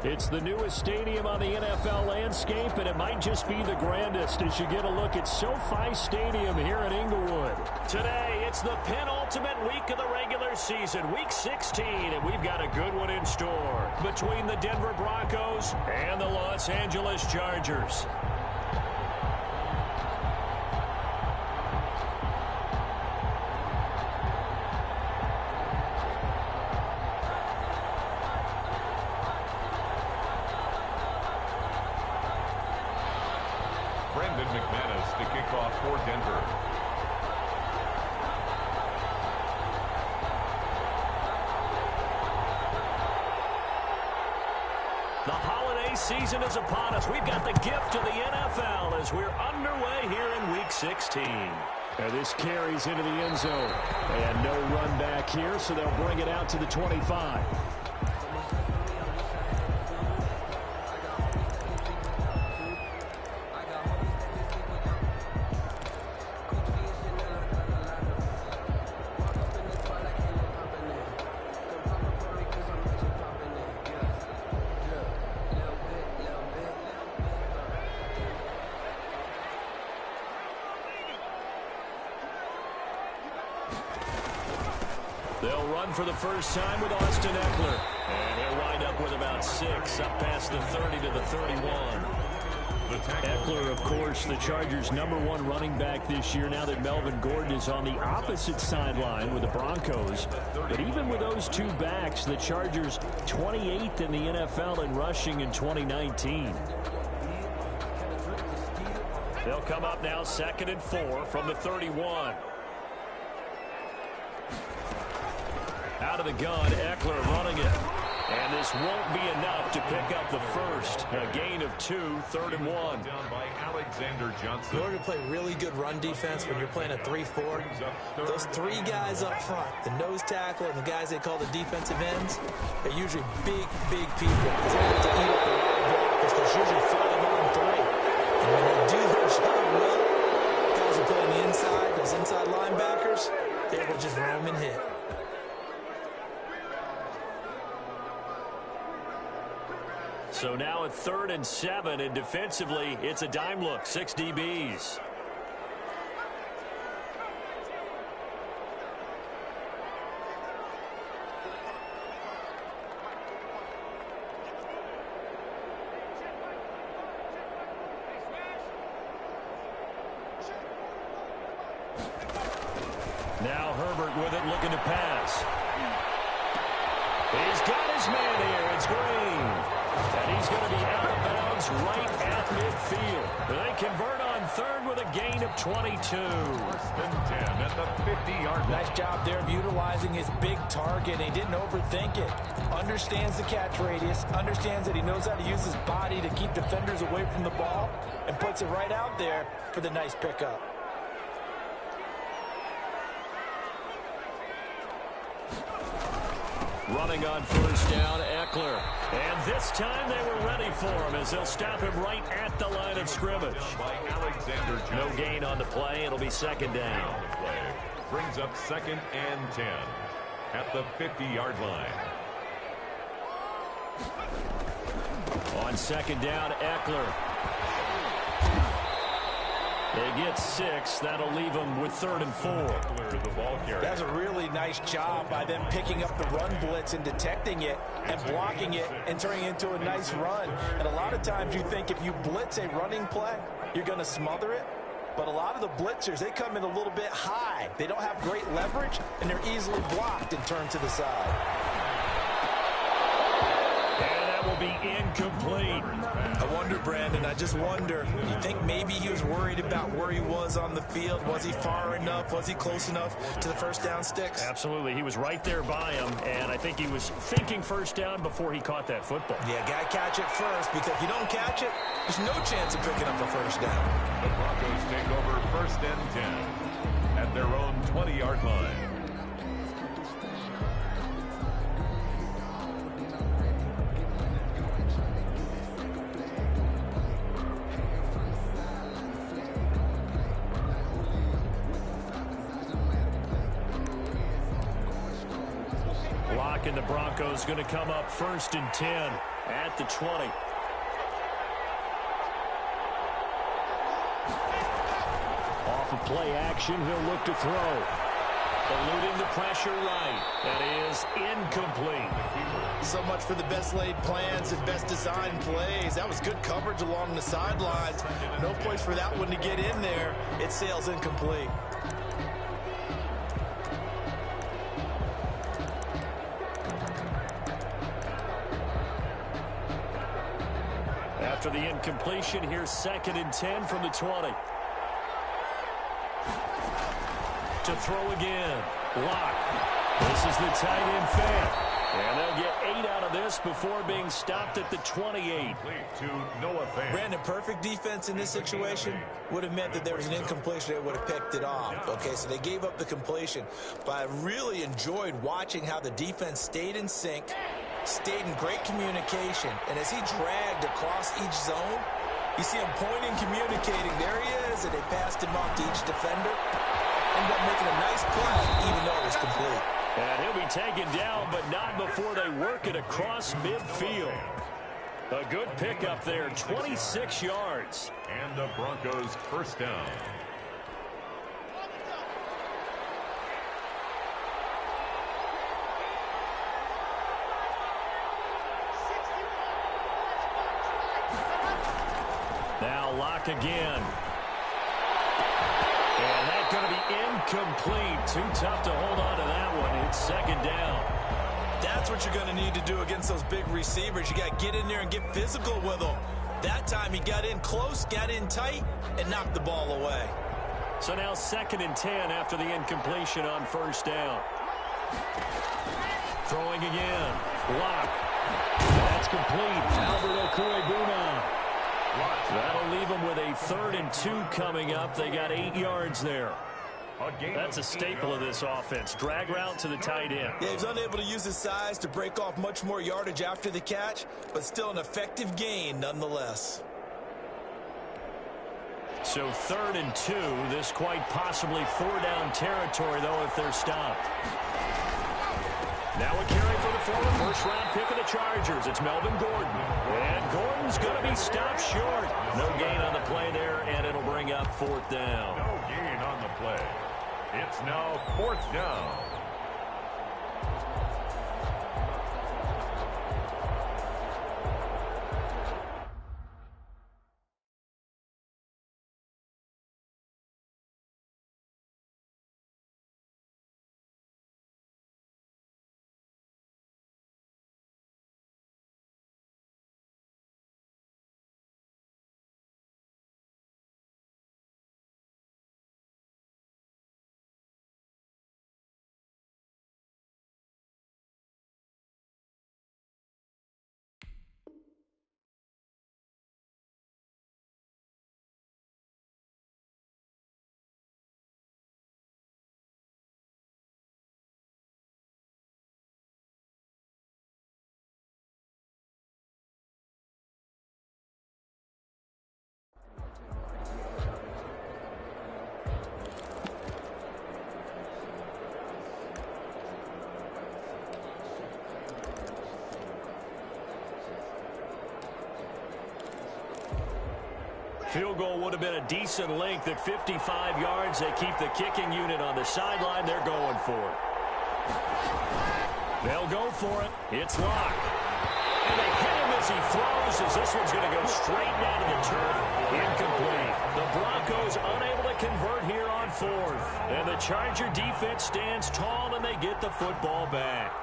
It's the newest stadium on the NFL landscape, and it might just be the grandest as you get a look at SoFi Stadium here in Inglewood. Today, it's the penultimate week of the regular season, Week 16, and we've got a good one in store between the Denver Broncos and the Los Angeles Chargers. To kick off for Denver. The holiday season is upon us. We've got the gift of the NFL as we're underway here in Week 16. And this carries into the end zone. And no run back here, so they'll bring it out to the 25. They'll run for the first time with Austin Eckler. And he'll wind up with about 6 up past the 30 to the 31. Eckler, of course, the Chargers' #1 running back this year now that Melvin Gordon is on the opposite sideline with the Broncos. But even with those two backs, the Chargers 28th in the NFL in rushing in 2019. They'll come up now 2nd and 4 from the 31. Out of the gun, Eckler running it. And this won't be enough to pick up the first. A gain of 2, 3rd and 1. Down by Alexander Johnson. In order to play really good run defense when you're playing a 3-4, those 3 guys up front, the nose tackle and the guys they call the defensive ends, they're usually big people. Because they have to eat up the line blockers. There's usually 5 on 3. And when they do their job well, guys who play on the inside, those inside linebackers, they will just roam and hit. So now at 3rd and 7, and defensively, it's a dime look, 6 DBs. Now Herbert with it, looking to pass. He's got his man here. It's Green. And he's going to be out of bounds right at midfield. They convert on 3rd with a gain of 22. 1st and 10 at the 50-yard line. Nice job there of utilizing his big target. He didn't overthink it. Understands the catch radius. Understands that he knows how to use his body to keep defenders away from the ball. And puts it right out there for the nice pickup. Running on 1st down, Eckler. And this time they were ready for him as they'll stop him right at the line of scrimmage. By Alexander Johnson. No gain on the play. It'll be 2nd down. Brings up 2nd and 10 at the 50-yard line. On 2nd down, Eckler. They get 6. That'll leave them with 3rd and 4. The ball carrier. That's a really nice job by them picking up the run blitz and detecting it and blocking it and turning it into a nice run. And a lot of times you think if you blitz a running play, you're going to smother it. But a lot of the blitzers, they come in a little bit high. They don't have great leverage, and they're easily blocked and turned to the side. And that will be incomplete. I wonder, Brandon, I just wonder, you think maybe he was worried about where he was on the field? Was he far enough? Was he close enough to the first down sticks? Absolutely. He was right there by him, and I think he was thinking first down before he caught that football. Yeah, got to catch it first, because if you don't catch it, there's no chance of picking up the first down. The Broncos take over 1st and 10 at their own 20-yard line. And the Broncos going to come up 1st and 10 at the 20. Off of play action, he'll look to throw. Eluding the pressure right. That is incomplete. So much for the best laid plans and best designed plays. That was good coverage along the sidelines. No place for that one to get in there. It sails incomplete. After the incompletion, here's 2nd and 10 from the 20. To throw again. Lock. This is the tight end fan. And they'll get 8 out of this before being stopped at the 28. Brandon, perfect defense in this situation would have meant that there was an incompletion. They would have picked it off. Okay, so they gave up the completion. But I really enjoyed watching how the defense stayed in sync, stayed in great communication. And as he dragged across each zone, you see him pointing, communicating. There he is, and they passed him off to each defender. Ended up making a nice play, even though it was complete. And he'll be taken down, but not before they work it across midfield. A good pickup there, 26 yards. And the Broncos first down. Now Lock again. And that's going to be incomplete. Too tough to hold on to that one. It's 2nd down. That's what you're going to need to do against those big receivers. You got to get in there and get physical with them. That time he got in close, got in tight, and knocked the ball away. So now 2nd and 10 after the incompletion on 1st down. Throwing again. Lock. That's complete. Albert Okwuegbunam. That'll leave them with a 3rd and 2 coming up. They got 8 yards there. That's a staple of this offense. Drag route to the tight end. Yeah, he's unable to use his size to break off much more yardage after the catch, but still an effective gain nonetheless. So 3rd and 2. This quite possibly 4-down territory, though, if they're stopped. Now a carry for the former first-round pick of the Chargers. It's Melvin Gordon. And Gordon's going to be stopped short. No gain on the play there, and it'll bring up 4th down. No gain on the play. It's now 4th down. Field goal would have been a decent length at 55 yards. They keep the kicking unit on the sideline. They're going for it. They'll go for it. It's Lock. And they hit him as he throws, as this one's going to go straight down to the turf. Incomplete. The Broncos unable to convert here on 4th. And the Charger defense stands tall, and they get the football back.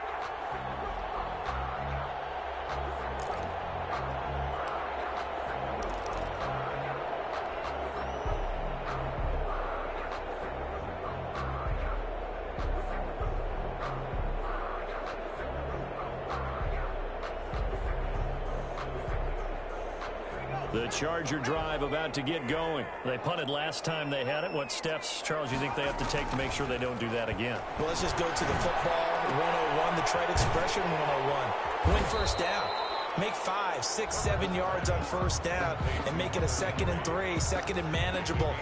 The Charger drive about to get going. They punted last time they had it. What steps, Charles, you think they have to take to make sure they don't do that again? Well, let's just go to the football 101, the trite expression 101. Win 1st down. Make 5, 6, 7 yards on first down and make it a 2nd and 3, 2nd and manageable.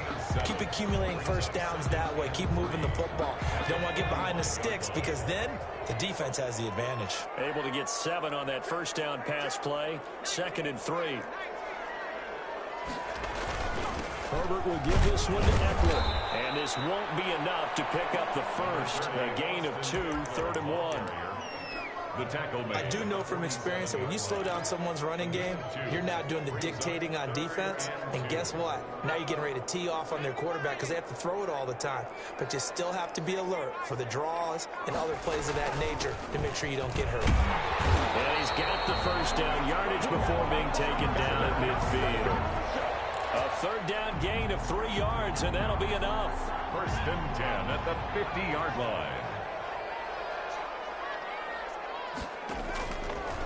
Keep accumulating first downs that way. Keep moving the football. You don't want to get behind the sticks because then the defense has the advantage. Able to get 7 on that first down pass play. 2nd and 3. Herbert will give this one to Eckler. And this won't be enough to pick up the first. A gain of 2, 3rd and 1. The tackle made. I do know from experience that when you slow down someone's running game, you're now doing the dictating on defense. And guess what? Now you're getting ready to tee off on their quarterback because they have to throw it all the time. But you still have to be alert for the draws and other plays of that nature to make sure you don't get hurt. And he's got the first down yardage before being taken down at midfield. A 3rd down gain of 3 yards, and that'll be enough. 1st and 10 at the 50-yard line.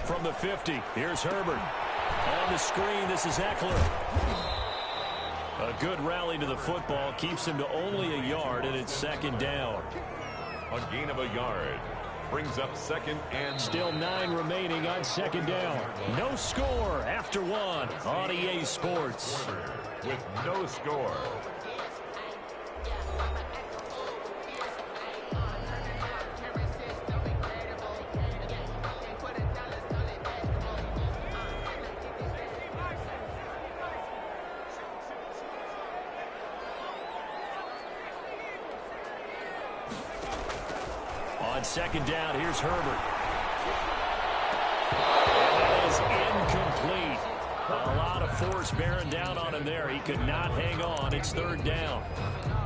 From the 50, here's Herbert. On the screen, this is Eckler. A good rally to the football keeps him to only a yard, and it's 2nd down. A gain of a yard brings up 2nd and... Still 9 remaining on 2nd down. No score after 1 on EA Sports. With no score. On 2nd down, here's Herbert. And that is incomplete. A lot of force bearing down on him there. He could not hang on. It's 3rd down.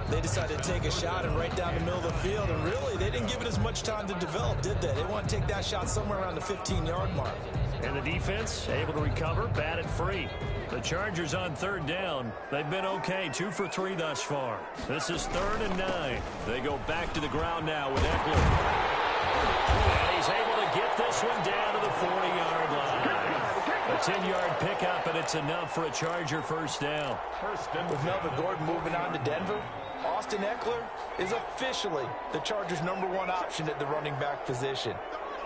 They decided to take a shot and right down the middle of the field, and really, they didn't give it as much time to develop, did they? They want to take that shot somewhere around the 15-yard mark. And the defense able to recover, batted free. The Chargers on 3rd down. They've been okay, 2 for 3 thus far. This is 3rd and 9. They go back to the ground now with Eckler. And he's able to get this one down to the 40-yard line. A 10-yard pickup, and it's enough for a Charger first down. With Melvin Gordon moving on to Denver, Austin Eckler is officially the Chargers' #1 option at the running back position.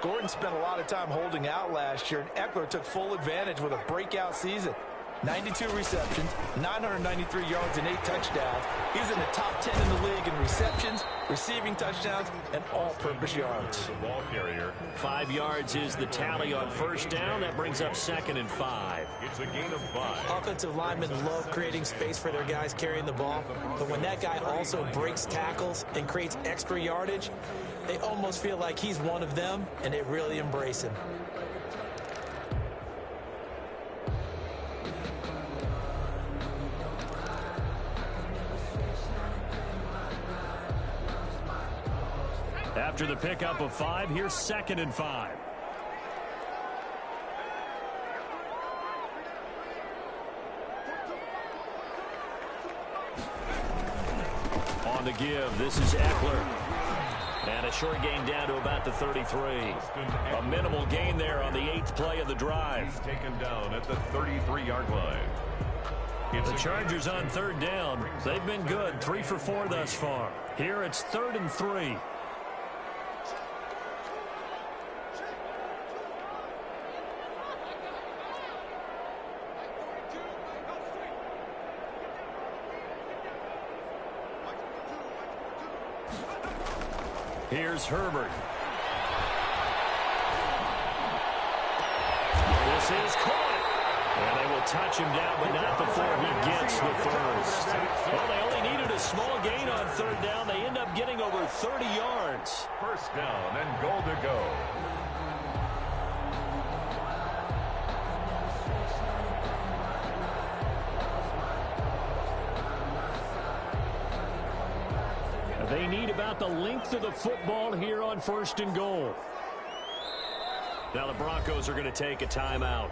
Gordon spent a lot of time holding out last year, and Eckler took full advantage with a breakout season. 92 receptions, 993 yards, and 8 touchdowns. He's in the top 10 in the league in receptions, receiving touchdowns, and all-purpose yards. The ball carrier. 5 yards is the tally on first down. That brings up 2nd and 5. It's a gain of 5. Offensive linemen love creating space for their guys carrying the ball, but when that guy also breaks tackles and creates extra yardage, they almost feel like he's one of them, and they really embrace him. After the pickup of 5, here's 2nd and 5. On the give, this is Eckler. And a short gain down to about the 33. A minimal gain there on the 8th play of the drive. He's taken down at the 33-yard line. The Chargers on 3rd down. They've been good, 3 for 4 thus far. Here it's 3rd and 3. Here's Herbert. This is caught. And they will touch him down, but not before he gets the first. Well, they only needed a small gain on 3rd down. They end up getting over 30 yards. First down and goal to go. They need about the length of the football here on 1st and goal. Now the Broncos are going to take a timeout.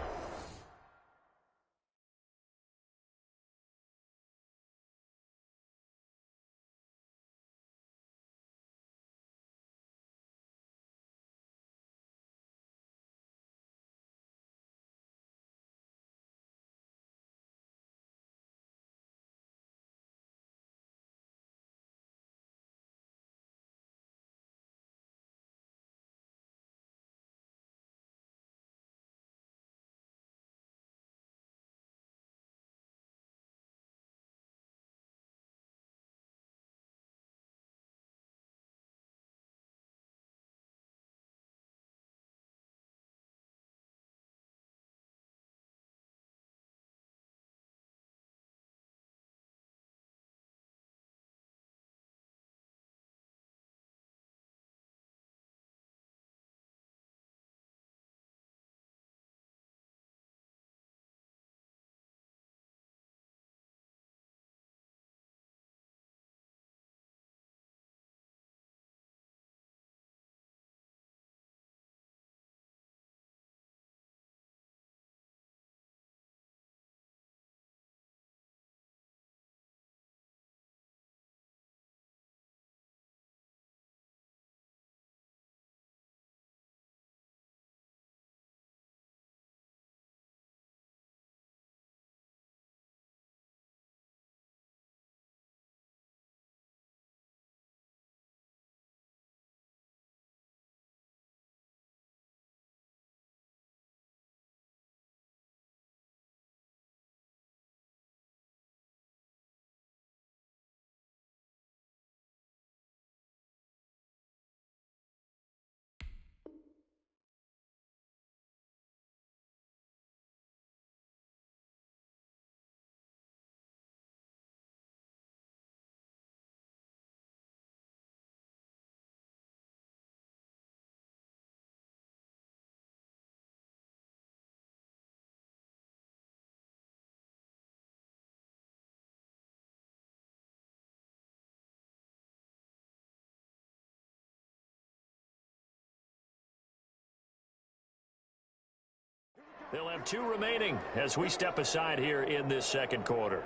They'll have 2 remaining as we step aside here in this second quarter.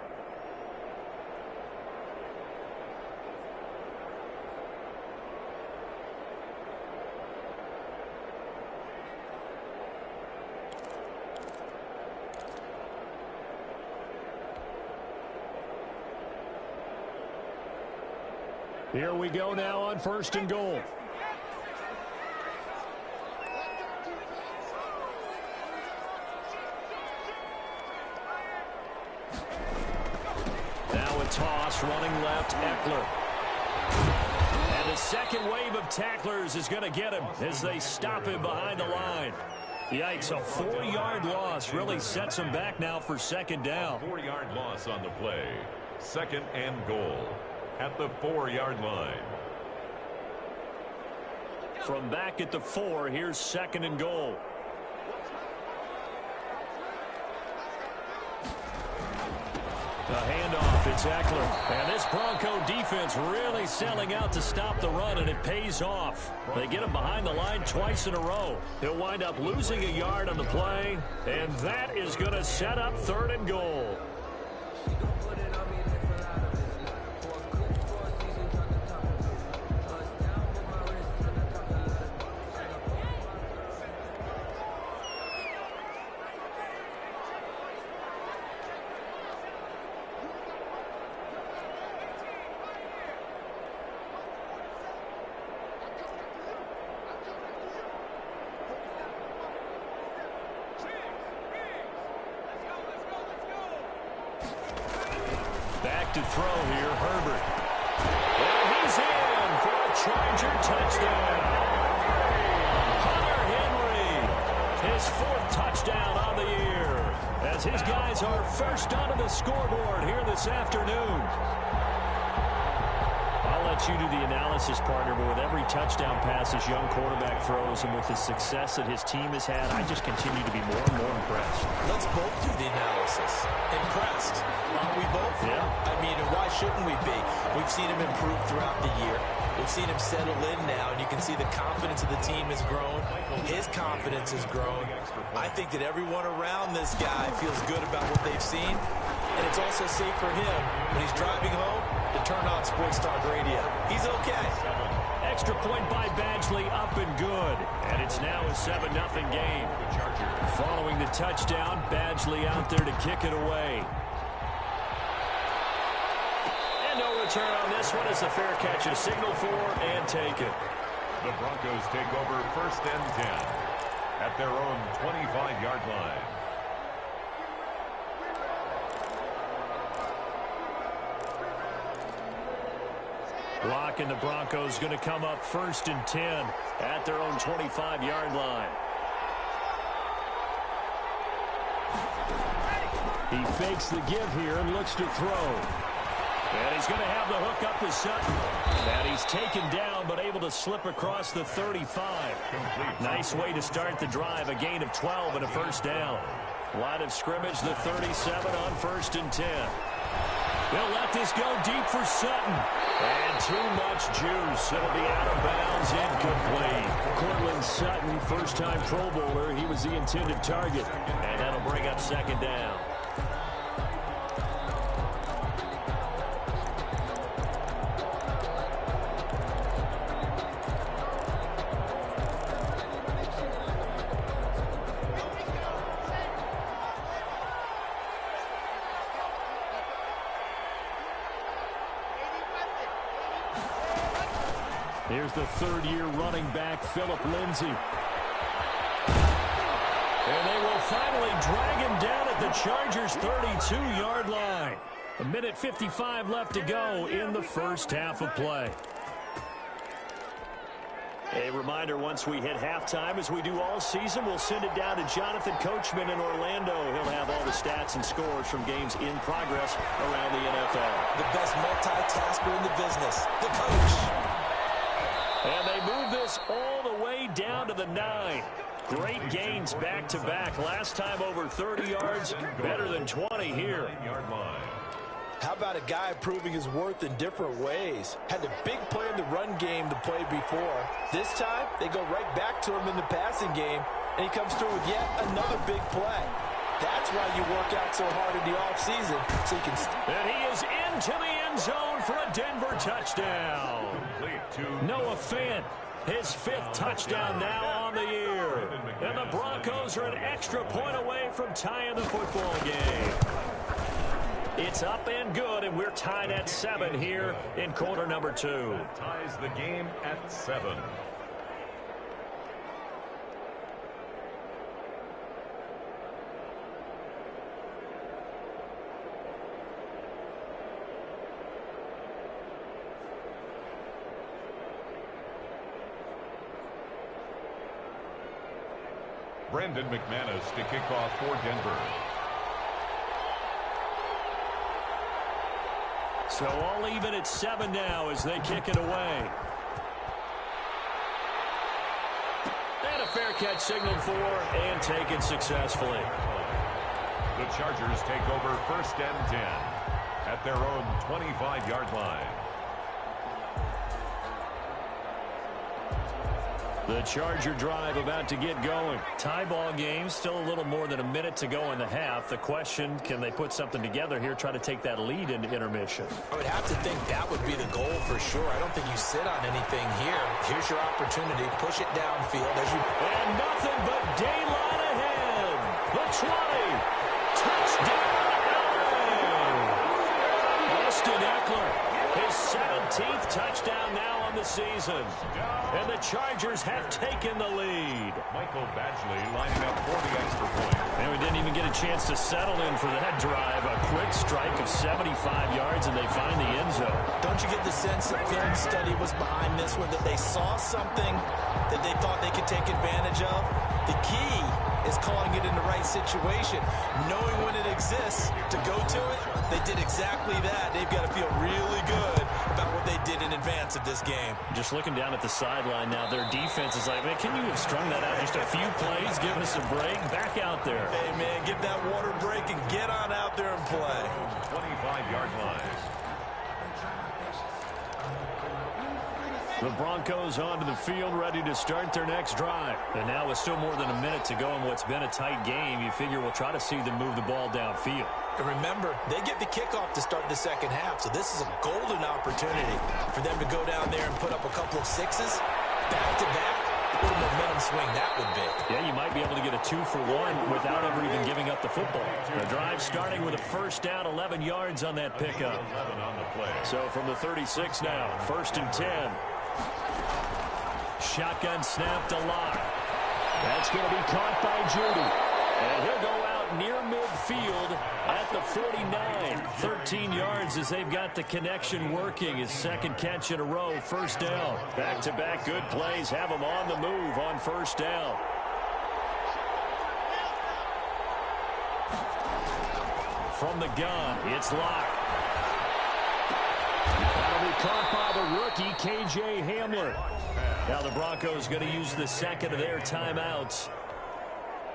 Here we go now on 1st and goal. Now a toss, running left, Eckler. And the second wave of tacklers is going to get him as they stop him behind the line. Yikes, a 4-yard loss really sets him back now for 2nd down. 4-yard loss on the play. 2nd and goal at the 4-yard line. From back at the 4, here's 2nd and goal. The handoff, it's Eckler. And this Bronco defense really selling out to stop the run, and it pays off. They get him behind the line twice in a row. He'll wind up losing a yard on the play, and that is going to set up 3rd and goal. Back to throw here, Herbert. And he's in for a Charger touchdown. Hunter Henry, his 4th touchdown on the year, as his guys are first onto the scoreboard here this afternoon. I'll let you do the analysis, partner, but with every touchdown pass this young quarterback throws and with the success that his team has had, I just continue to be more and more impressed. Let's both do the analysis. Impressed. Aren't we both? Yeah. I mean, and why shouldn't we be? We've seen him improve throughout the year. We've seen him settle in now, and you can see the confidence of the team has grown. His confidence has grown. I think that everyone around this guy feels good about what they've seen, and it's also safe for him when he's driving home to turn on Sports Talk Radio. He's okay. Extra point by Badgley, up and good. And it's now a 7-0 game. Following the touchdown, Badgley out there to kick it away. And no return on this one as the fair catch is signaled for and taken. The Broncos take over 1st and 10 at their own 25-yard line. Block, and the Broncos going to come up 1st and 10 at their own 25-yard line. He fakes the give here and looks to throw. And he's going to have the hook up to Sutton. And he's taken down but able to slip across the 35. Nice way to start the drive. A gain of 12 and a 1st down. Line of scrimmage, the 37 on 1st and 10. They'll let this go deep for Sutton. And too much juice. It'll be out of bounds, incomplete. Cortland Sutton, first-time Pro Bowler. He was the intended target. And that'll bring up 2nd down. Here's the 3rd-year running back, Philip Lindsay. And they will finally drag him down at the Chargers' 32-yard line. 1:55 left to go in the first half of play. A reminder, once we hit halftime, as we do all season, we'll send it down to Jonathan Coachman in Orlando. He'll have all the stats and scores from games in progress around the NFL. The best multitasker in the business, the coach. And they move this all the way down to the 9. Great gains back-to-back. Last time over 30 yards, better than 20 here. How about a guy proving his worth in different ways? Had a big play in the run game the play before. This time, they go right back to him in the passing game. and he comes through with yet another big play. That's why you work out so hard in the offseason, so you can... And he is into the end zone for a Denver touchdown. Noah Fant, his 5th touchdown now on the year. And the Broncos are an extra point away from tying the football game. It's up and good, and we're tied at 7 here in quarter number 2. Ties the game at 7. Brendan McManus to kick off for Denver. So all even at 7 now as they kick it away. And a fair catch signaled for and taken successfully. The Chargers take over 1st and 10 at their own 25-yard line. The Charger drive about to get going. Tie ball game, still a little more than a minute to go in the half. The question, can they put something together here, try to take that lead into intermission? I would have to think that would be the goal for sure. I don't think you sit on anything here. Here's your opportunity. Push it downfield as you... And nothing but daylight ahead. The 20. Touchdown, LA. Austin Eckler, his 17th touchdown now on the season. And the Chargers have taken the lead. Michael Badgley lining up for the extra point. And we didn't even get a chance to settle in for that drive. A quick strike of 75 yards, and they find the end zone. Don't you get the sense that film study was behind this one, that they saw something that they thought they could take advantage of? The key is calling it in the right situation. Knowing when it exists to go to it, they did exactly that. They've got to feel really good about what they did in advance of this game. Just looking down at the sideline now, their defense is like, man, can you have strung that out just a few plays, give us a break, back out there. Hey, man, give that water break and get on out there and play. 25-yard line. The Broncos onto the field, ready to start their next drive. And now with still more than a minute to go in what's been a tight game, you figure we'll try to see them move the ball downfield. And remember, they get the kickoff to start the second half, so this is a golden opportunity for them to go down there and put up a couple of sixes, back-to-back. What a momentum swing that would be. Yeah, you might be able to get a 2-for-1 without ever even giving up the football. The drive starting with a first down, 11 yards on that pickup. So from the 36 now, 1st and 10. Shotgun snap to Locke. That's going to be caught by Judy. And he'll go out near midfield at the 49. 13 yards as they've got the connection working. His 2nd catch in a row, 1st down. Back-to-back good plays have him on the move on 1st down. From the gun, it's Locke. That'll be caught by the rookie, K.J. Hamler. Now the Broncos going to use the 2nd of their timeouts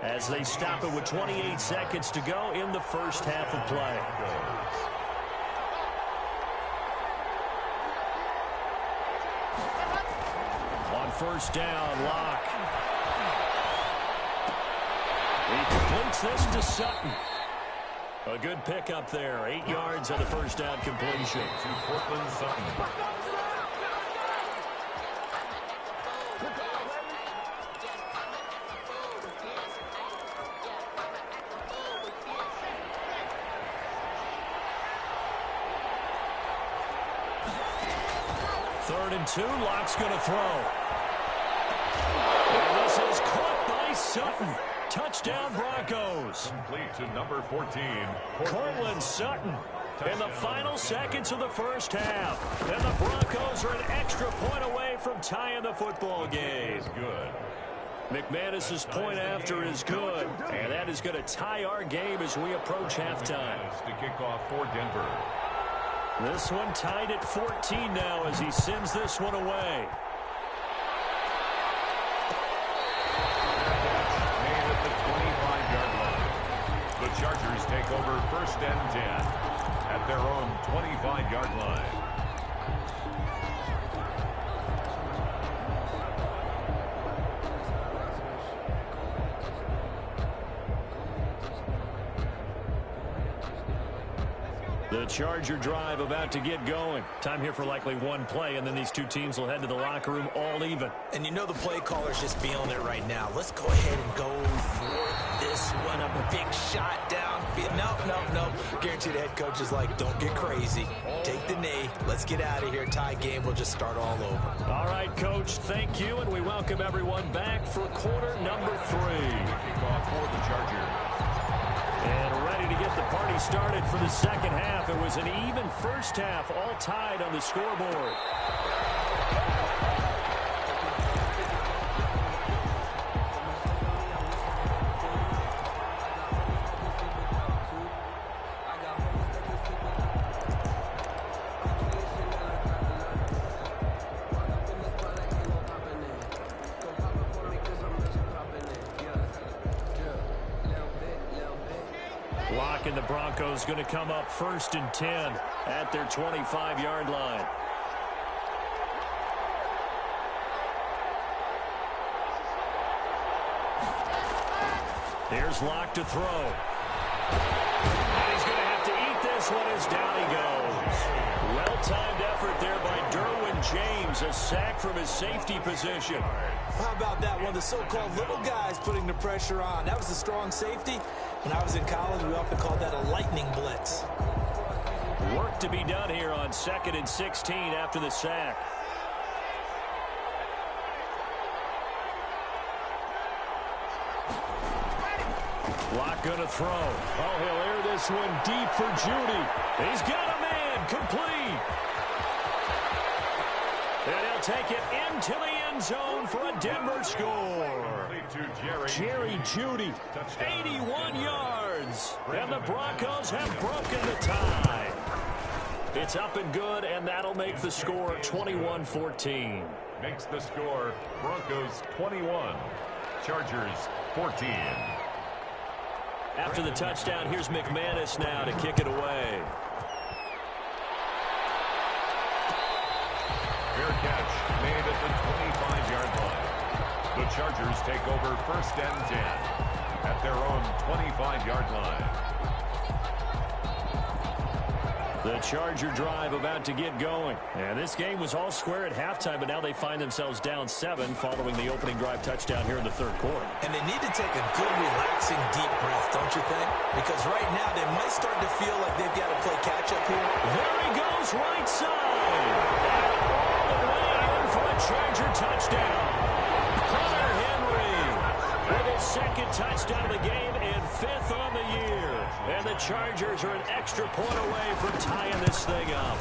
as they stop it with 28 seconds to go in the first half of play. On 1st down, Locke. He completes this to Sutton. A good pickup there. 8 yards on the 1st down completion. To Cortland Sutton. Third and 2, Locke's going to throw. And this is caught by Sutton. Touchdown, Broncos. Complete to number 14. Cortland Sutton in the final seconds of the first half. And the Broncos are an extra point away from tying the football game. Good. McManus's point after is good. And that is going to tie our game as we approach halftime. To kick off for Denver. This one tied at 14 now as he sends this one away. Made at the 25-yard line. The Chargers take over 1st and 10 at their own 25-yard line. The Charger drive about to get going. Time here for likely one play, and then these two teams will head to the locker room all even. And you know the play caller's just feeling it right now. Let's go ahead and go for this one. A big shot down. No. Guarantee the head coach is like, don't get crazy. Take the knee. Let's get out of here. Tie game. We'll just start all over. All right, Coach, thank you, and we welcome everyone back for quarter number 3. Kickoff for the Chargers. And ready to get the party started for the second half. It was an even first half, all tied on the scoreboard. And the Broncos going to come up 1st and 10 at their 25-yard line. Here's Locke to throw. And he's going to have to eat this one as down he goes. Well-timed effort there by Derwin James. A sack from his safety position. How about that? One of the so-called little guys putting the pressure on. That was a strong safety. When I was in college, we often called that a lightning blitz. Work to be done here on 2nd and 16 after the sack. Locke going to throw. Oh, he'll air this one deep for Judy. He's got a man complete. And he'll take it into the end zone for a Denver score. Jerry Judy, 81 yards. And the Broncos have broken the tie. It's up and good, and that'll make the score 21-14. Makes the score Broncos 21, Chargers 14. After the touchdown, here's McManus now to kick it away. Fair catch made at the 25-yard line. The Chargers take over 1st and 10 at their own 25-yard line. The Charger drive about to get going. And this game was all square at halftime, but now they find themselves down 7 following the opening drive touchdown here in the 3rd quarter. And they need to take a good, relaxing, deep breath, don't you think? Because right now they might start to feel like they've got to play catch-up here. There he goes, right side. And all the way in for a Charger touchdown. Hunter Henry with his 2nd touchdown of the game and 5th on the year. And the Chargers are an extra point away from tying this thing up.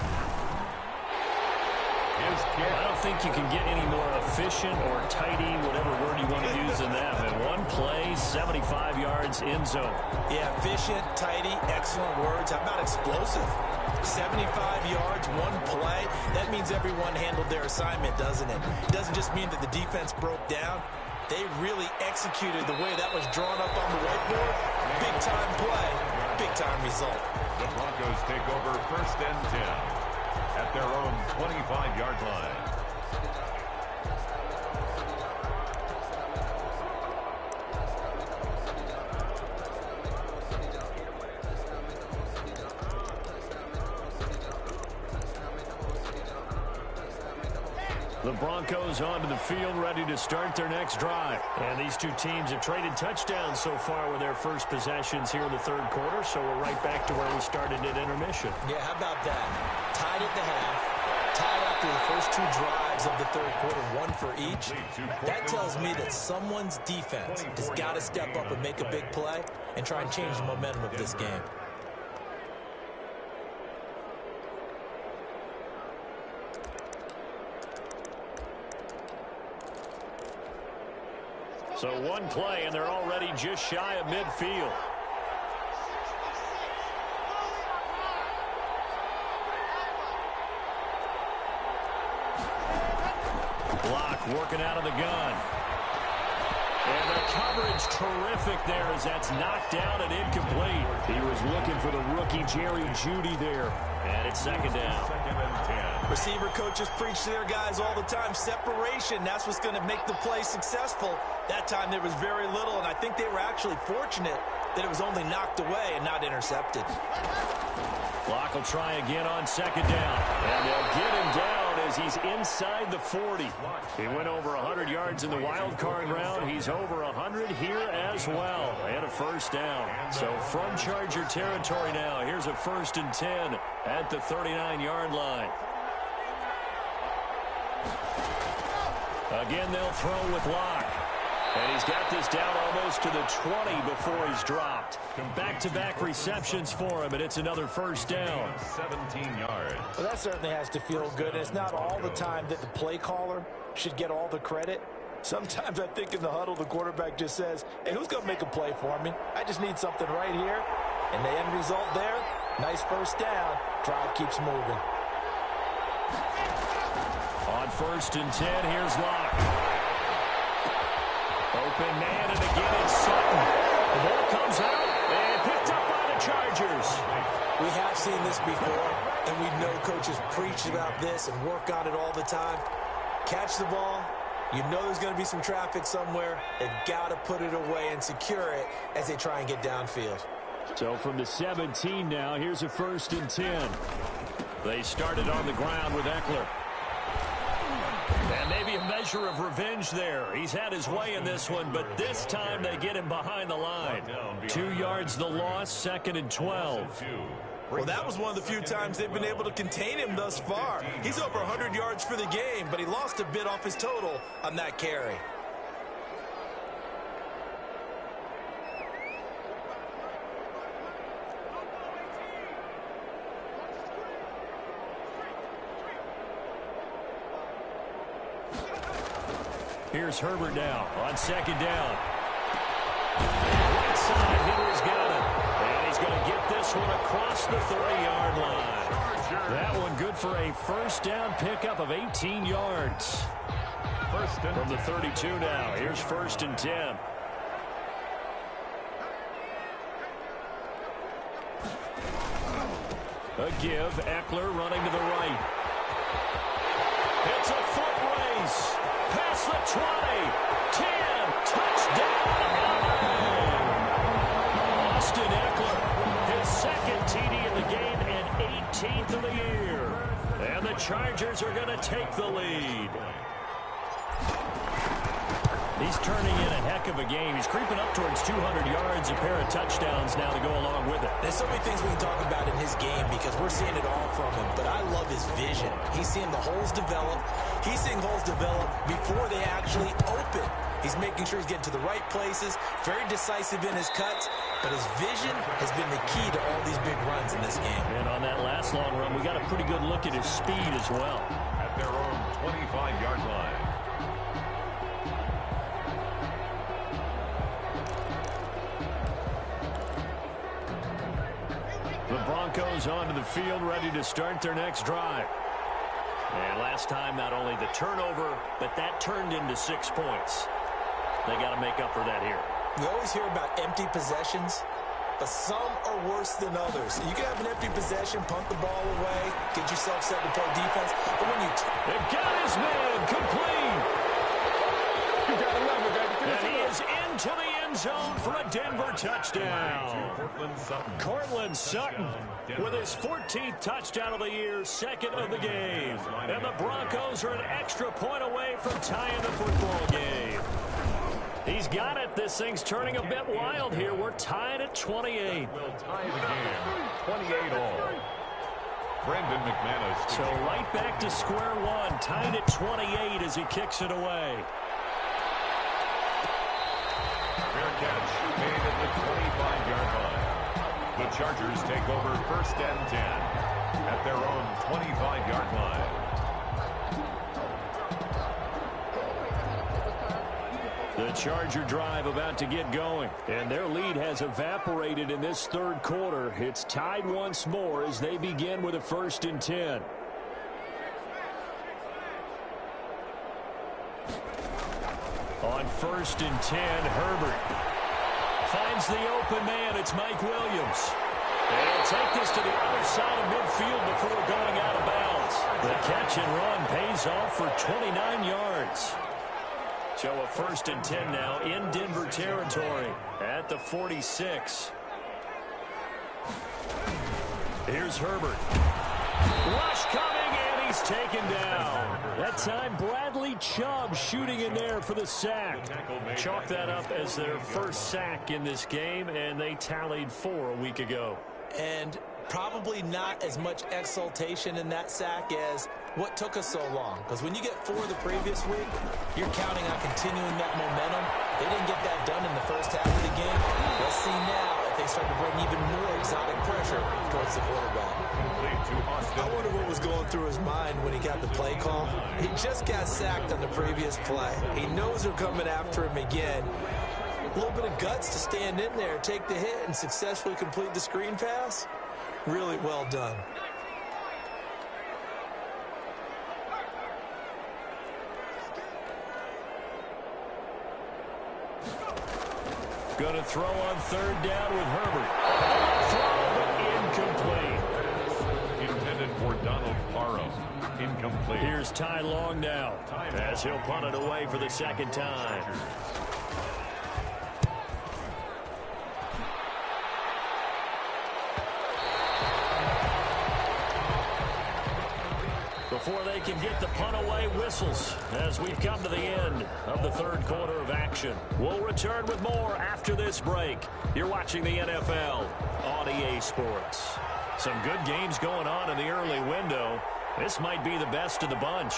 I don't think you can get any more efficient or tidy, whatever word you want to use in that. And one play, 75 yards in zone. Yeah, efficient, tidy, excellent words. How about explosive? 75 yards, one play. That means everyone handled their assignment, doesn't it? It doesn't just mean that the defense broke down. They really executed the way that was drawn up on the whiteboard. Big-time play, big-time result. The Broncos take over 1st and 10 at their own 25-yard line. The Broncos onto the field, ready to start their next drive. And these two teams have traded touchdowns so far with their first possessions here in the 3rd quarter, so we're right back to where we started at intermission. Yeah, how about that? Tied at the half, tied after the first 2 drives of the 3rd quarter, 1 for each. That tells me that someone's defense has got to step up and make a big play and try and change the momentum of this game. So one play, and they're already just shy of midfield. Block working out of the gun. And the coverage terrific there as that's knocked down and incomplete. He was looking for the rookie Jerry Judy there. And it's 2nd down. 2nd and 10. Receiver coaches preach to their guys all the time. Separation, that's what's going to make the play successful. That time there was very little, and I think they were actually fortunate that it was only knocked away and not intercepted. Clock will try again on second down. And they'll get him down as he's inside the 40. He went over 100 yards in the wild card round. He's over 100 here as well. And a first down. So from Charger territory now, here's a 1st and 10 at the 39-yard line. Again, they'll throw with Locke. And he's got this down almost to the 20 before he's dropped. Back-to-back receptions for him, and it's another first down. 17 yards. Well, that certainly has to feel good. It's not all the time that the play caller should get all the credit. Sometimes I think in the huddle, the quarterback just says, hey, who's going to make a play for me? I just need something right here. And the end result there, nice first down. Drive keeps moving. On 1st and 10, here's Locke. Open man, and again it's Sutton. The ball comes out and picked up by the Chargers. We have seen this before, and we know coaches preach about this and work on it all the time. Catch the ball. You know there's going to be some traffic somewhere. They've got to put it away and secure it as they try and get downfield. So from the 17 now, here's a 1st and 10. They started on the ground with Eckler. And maybe a measure of revenge there. He's had his way in this one, but this time they get him behind the line. 2 yards the loss, 2nd and 12. Well, that was one of the few times they've been able to contain him thus far. He's over 100 yards for the game, but he lost a bit off his total on that carry. Here's Herbert now on 2nd down. Right side, Hitler's got it. And he's going to get this one across the 30-yard line. That one good for a first down pickup of 18 yards. From the 32 now, here's 1st and 10. A give, Eckler running to the right. It's a foot race. Past the 20, 10, touchdown. Austin Eckler, his 2nd TD in the game and 18th of the year. And the Chargers are going to take the lead. He's turning in a heck of a game. He's creeping up towards 200 yards, a pair of touchdowns now to go along with it. There's so many things we can talk about in his game because we're seeing it all from him, but I love his vision. He's seeing the holes develop. He's seeing holes develop before they actually open. He's making sure he's getting to the right places, very decisive in his cuts, but his vision has been the key to all these big runs in this game. And on that last long run, we got a pretty good look at his speed as well. At their own 25-yard line. The Broncos onto the field, ready to start their next drive. And last time, not only the turnover, but that turned into 6 points. They got to make up for that here. We always hear about empty possessions, but some are worse than others. You can have an empty possession, punt the ball away, get yourself set to play defense, but when you... They've got his man complete. You got to love it, baby. And he is into the end zone for a Denver touchdown. Cortland Sutton with his 14th touchdown of the year, 2nd of the game. And the Broncos are an extra point away from tying the football game. He's got it. This thing's turning a bit wild here. We're tied at 28. Will tie the game, 28 all. Brendan McManus. So right back to square one, tied at 28 as he kicks it away. Fair catch made at the 25-yard line. The Chargers take over 1st and 10 at their own 25-yard line. The Charger drive about to get going, and their lead has evaporated in this 3rd quarter. It's tied once more as they begin with a 1st and 10. On 1st and 10, Herbert finds the open man. It's Mike Williams. And he'll take this to the other side of midfield before going out of bounds. The catch and run pays off for 29 yards. So a 1st and 10 now in Denver territory at the 46. Here's Herbert. Rush coming, and he's taken down. That time, Bradley Chubb shooting in there for the sack. Chalk that up as their first sack in this game, and they tallied 4 a week ago. And probably not as much exultation in that sack as what took us so long. Because when you get 4 the previous week, you're counting on continuing that momentum. They didn't get that done in the first half of the game. Let's see now if they start to bring even more exotic pressure towards the quarterback. I wonder what was going through his mind when he got the play call. He just got sacked on the previous play. He knows they're coming after him again. A little bit of guts to stand in there, take the hit, and successfully complete the screen pass. Really well done. Going to throw on 3rd down with Herbert. Throw incomplete. Intended for Donald Parham. Incomplete. Here's Ty Long now as he'll punt it away for the 2nd time. Before they can get the punt away, whistles as we've come to the end of the 3rd quarter of action. We'll return with more after this break. You're watching the NFL on EA Sports. Some good games going on in the early window. This might be the best of the bunch.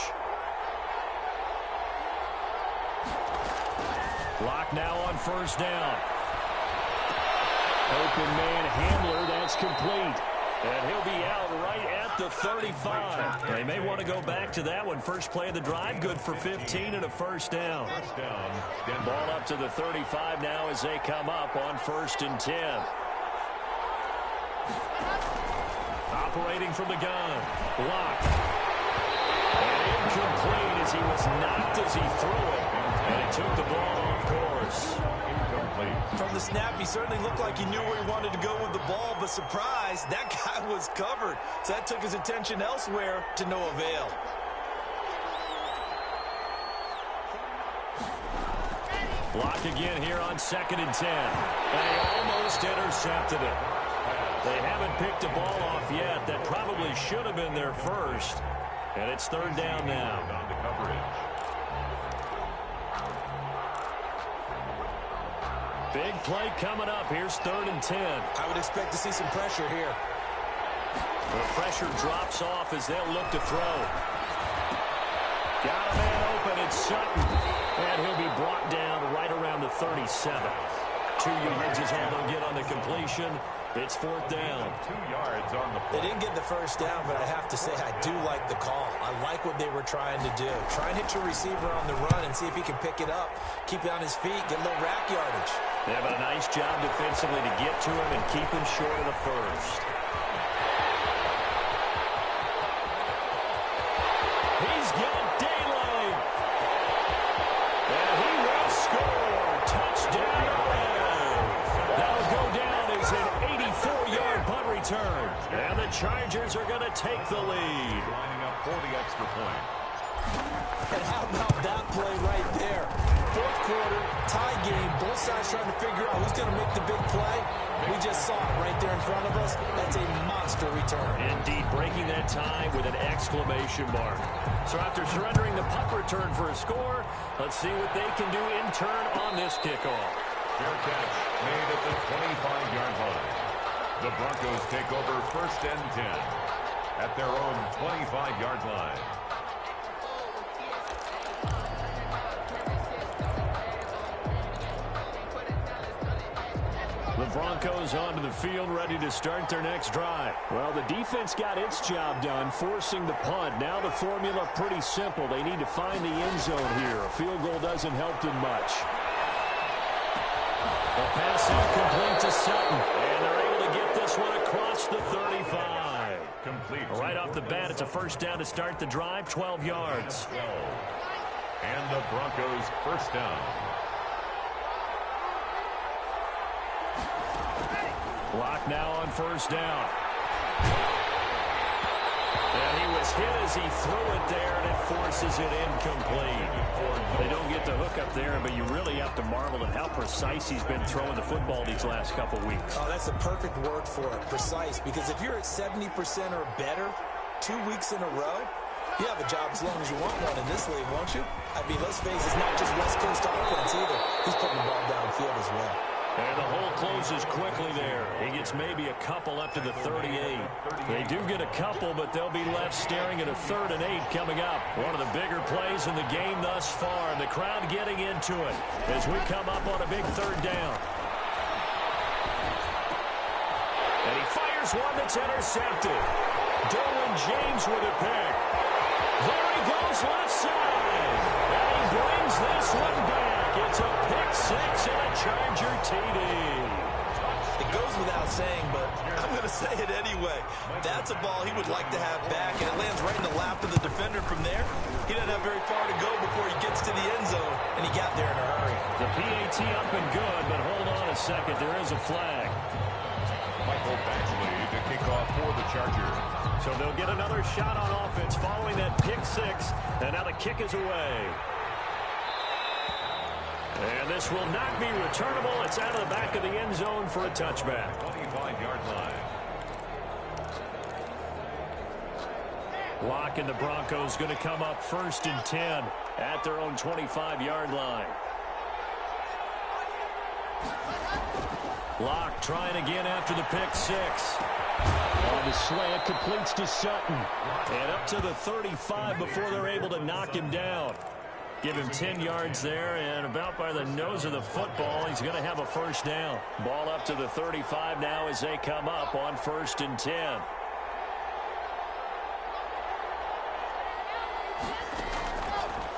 Lock now on 1st down. Open man Hamler, that's complete. And he'll be out right at the 35. They may want to go back to that one. First play of the drive, good for 15 and a 1st down. Ball up to the 35 now as they come up on 1st and 10. Operating from the gun. Lock. And incomplete as he was knocked as he threw it. And it took the ball off course. From the snap, he certainly looked like he knew where he wanted to go with the ball, but surprise, that guy was covered. So that took his attention elsewhere to no avail. Lock again here on 2nd and 10. They almost intercepted it. They haven't picked a ball off yet. That probably should have been their first. And it's 3rd down now. On to coverage. Big play coming up. Here's 3rd and 10. I would expect to see some pressure here. The pressure drops off as they'll look to throw. Got a man open. It's Sutton. And he'll be brought down right around the 37. 2 yards is all they'll get on the completion. It's 4th down. 2 yards on the play. They didn't get the first down, but I have to say I do like the call. I like what they were trying to do. Try and hit your receiver on the run and see if he can pick it up, keep it on his feet, get a little rack yardage. They have a nice job defensively to get to him and keep him short of the first. He's got daylight. And he will score. Touchdown. That'll go down as an 84-yard punt return. And the Chargers are going to take the lead. Lining up for the extra point. And how about that play right there? 4th quarter, tie game, both sides trying to figure out who's going to make the big play. We just saw it right there in front of us. That's a monster return. Indeed, breaking that tie with an exclamation mark. So after surrendering the punt return for a score, let's see what they can do in turn on this kickoff. Fair catch made at the 25-yard line. The Broncos take over 1st and 10 at their own 25-yard line. The Broncos onto the field, ready to start their next drive. Well, the defense got its job done, forcing the punt. Now the formula pretty simple. They need to find the end zone here. A field goal doesn't help them much. The pass incomplete to Sutton, and they're able to get this one across the 35. Complete. Right off the bat, it's a 1st down to start the drive, 12 yards. And the Broncos 1st down. Lock now on 1st down. And he was hit as he threw it there, and it forces it incomplete. They don't get the hook up there, but you really have to marvel at how precise he's been throwing the football these last couple weeks. Oh, that's the perfect word for it, precise. Because if you're at 70% or better 2 weeks in a row, you have a job as long as you want one in this league, won't you? I mean, let's face it, it's not just West Coast offense either. He's putting the ball downfield as well. And the hole closes quickly there. He gets maybe a couple up to the 38. They do get a couple, but they'll be left staring at a 3rd and 8 coming up. One of the bigger plays in the game thus far. And the crowd getting into it as we come up on a big 3rd down. And he fires one that's intercepted. Derwin James with a pick. There he goes left side. And he brings this one back. It's a pick-6 and a Charger TD. It goes without saying, but I'm going to say it anyway. That's a ball he would like to have back, and it lands right in the lap of the defender from there. He doesn't have very far to go before he gets to the end zone, and he got there in a hurry. The PAT up and good, but hold on a second. There is a flag. Michael Badgley to kick off for the Chargers. So they'll get another shot on offense following that pick-6, and now the kick is away. And this will not be returnable. It's out of the back of the end zone for a touchback. 25-yard line. Locke and the Broncos going to come up 1st and 10 at their own 25-yard line. Locke trying again after the pick-6. On the slant, completes to Sutton. And up to the 35 before they're able to knock him down. Give him 10 yards there, and about by the nose of the football, he's going to have a 1st down. Ball up to the 35 now as they come up on 1st and 10.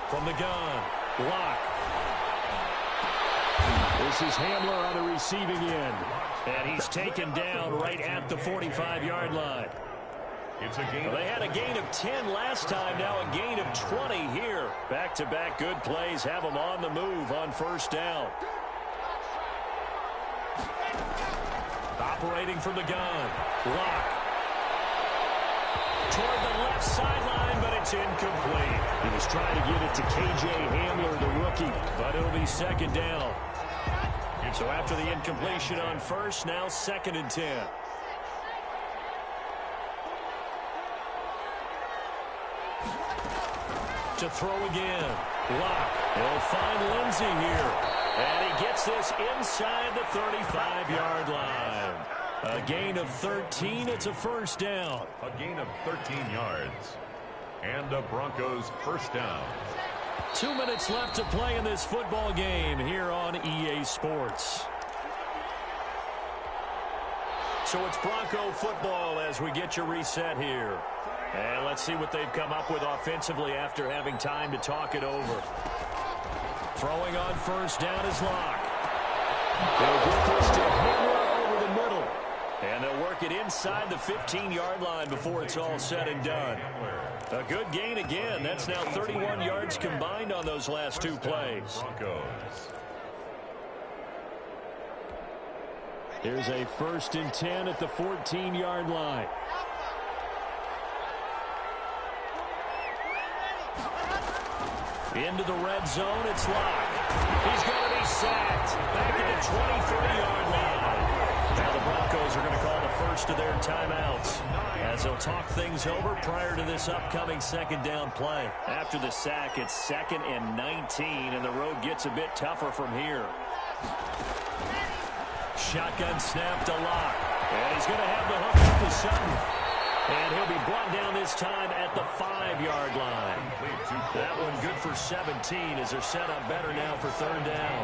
From the gun, Locke. This is Hamler on the receiving end. And he's taken down right at the 45-yard line. It's a gain. Well, they had a gain of 10 last time, now a gain of 20 here. Back-to-back good plays have them on the move on 1st down. Operating from the gun, Locke. Toward the left sideline, but it's incomplete. He was trying to get it to K.J. Hamler, the rookie, but it'll be 2nd down. So after the incompletion on 1st, now 2nd and 10. To throw again. Locke. He'll find Lindsey here. And he gets this inside the 35-yard line. A gain of 13. It's a 1st down. A gain of 13 yards. And the Broncos 1st down. 2 minutes left to play in this football game here on EA Sports. So it's Bronco football as we get your reset here. And let's see what they've come up with offensively after having time to talk it over. Throwing on 1st down is Locke. They'll get this to Hamler over the middle. And they'll work it inside the 15-yard line before it's all said and done. A good gain again. That's now 31 yards combined on those last 2 plays. Broncos. Here's a 1st and 10 at the 14-yard line. Into the red zone, it's Locke. He's going to be sacked. Back at the 23-yard line. Now the Broncos are going to call the first of their timeouts as they'll talk things over prior to this upcoming 2nd down play. After the sack, it's 2nd and 19, and the road gets a bit tougher from here. Shotgun snap to Locke. And he's going to have the hook up to Sutton. And he'll be brought down this time at the 5-yard line. That one good for 17 as they're set up better now for 3rd down.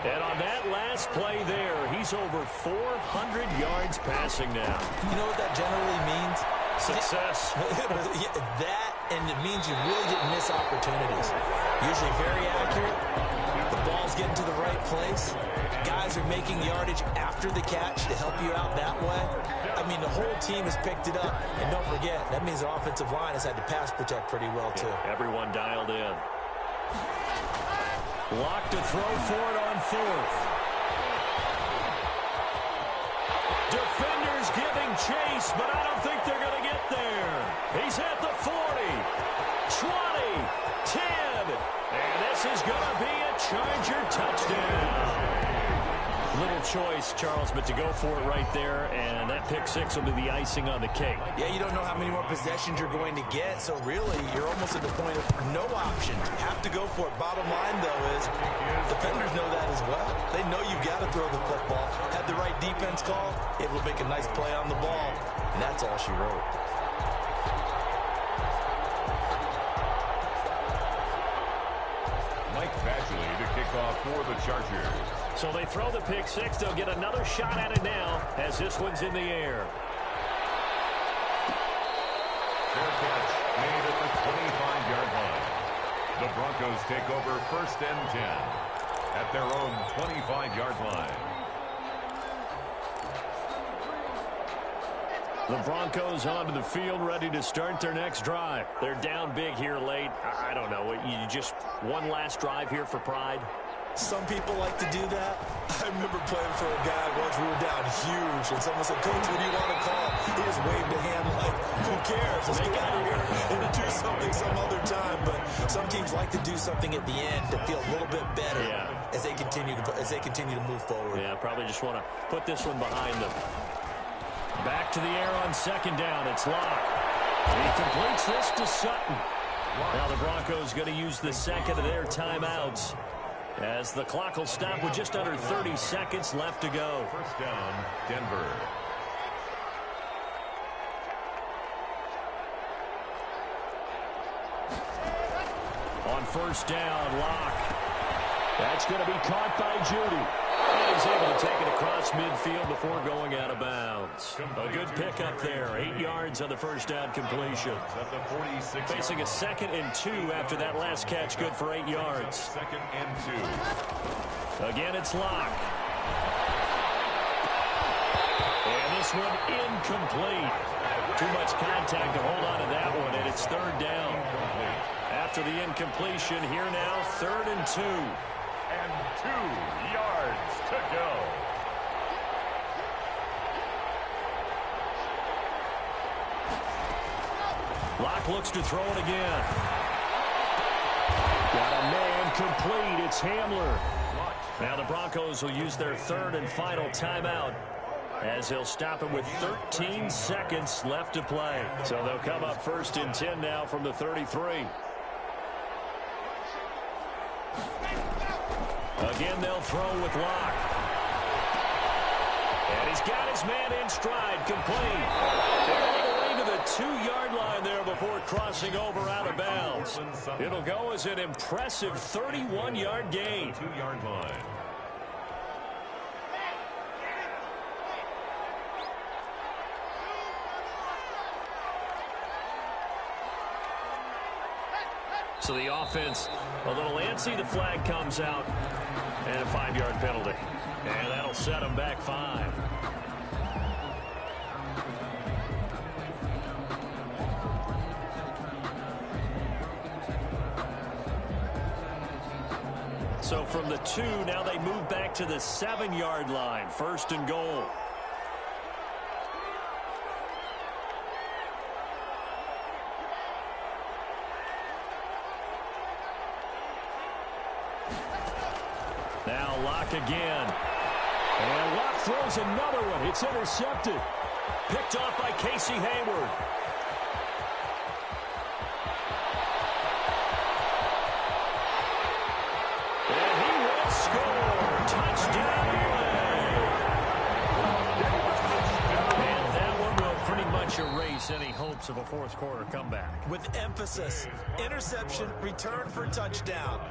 And on that last play there, he's over 400 yards passing now. You know what that generally means? Success. That, and it means you really didn't miss opportunities. Usually very accurate. The ball's getting to the right place. Guys are making yardage after the catch to help you out that way. I mean, the whole team has picked it up. And don't forget, that means the offensive line has had to pass protect pretty well, too. Everyone dialed in. Locke to throw for it on 4th. Defenders giving chase, but I don't think they're going to get there. He's at the 40, 20, 10, and this is going to be a Charger touchdown. Little choice, Charles, but to go for it right there, and that pick six will be the icing on the cake. Yeah, you don't know how many more possessions you're going to get, so really, you're almost at the point of no options. You have to go for it. Bottom line, though, is defenders know that as well. They know you've got to throw the football. Have the right defense call, it will make a nice play on the ball, and that's all she wrote. To kick off for the Chargers. So they throw the pick six. They'll get another shot at it now as this one's in the air. Fair catch made at the 25-yard line. The Broncos take over 1st and 10 at their own 25-yard line. The Broncos onto the field, ready to start their next drive. They're down big here late. I don't know. You just one last drive here for pride? Some people like to do that. I remember playing for a guy once. We were down huge, and someone said, "Coach, what do you want to call?" He just waved a hand like, "Who cares? Let's get out of here and do something some other time." But some teams like to do something at the end to feel a little bit better as they continue to move forward. Yeah, probably just want to put this one behind them. Back to the air on 2nd down. It's Locke. He completes this to Sutton. Now the Broncos going to use the second of their timeouts as the clock will stop with just under 30 seconds left to go. 1st down, Denver. On 1st down, Locke. That's going to be caught by Judy. And he's able to take it across midfield before going out of bounds. A good pickup there. 8 yards on the 1st down completion. Facing a 2nd and 2 after that last catch. Good for 8 yards. 2nd and 2. Again, it's Locke. And this one incomplete. Too much contact to hold on to that one, and it's 3rd down. After the incompletion, here now, 3rd and 2. And 2 yards to go. Locke looks to throw it again. Got a man complete. It's Hamler. Now the Broncos will use their 3rd and final timeout as they'll stop it with 13 seconds left to play. So they'll come up 1st and 10 now from the 33. Again, they'll throw with Locke. And he's got his man in stride, complete. They're all the way to the 2-yard line there before crossing over out of bounds. It'll go as an impressive 31-yard gain. 2-yard line. So the offense a little antsy. The flag comes out and a 5-yard penalty. And that'll set them back 5. So from the 2, now they move back to the 7-yard line. 1st and goal. Now Locke again. And Locke throws another one. It's intercepted. Picked off by Casey Hayward. And he will score. Touchdown. And that one will pretty much erase any hopes of a 4th quarter comeback. With emphasis, interception, return for touchdown.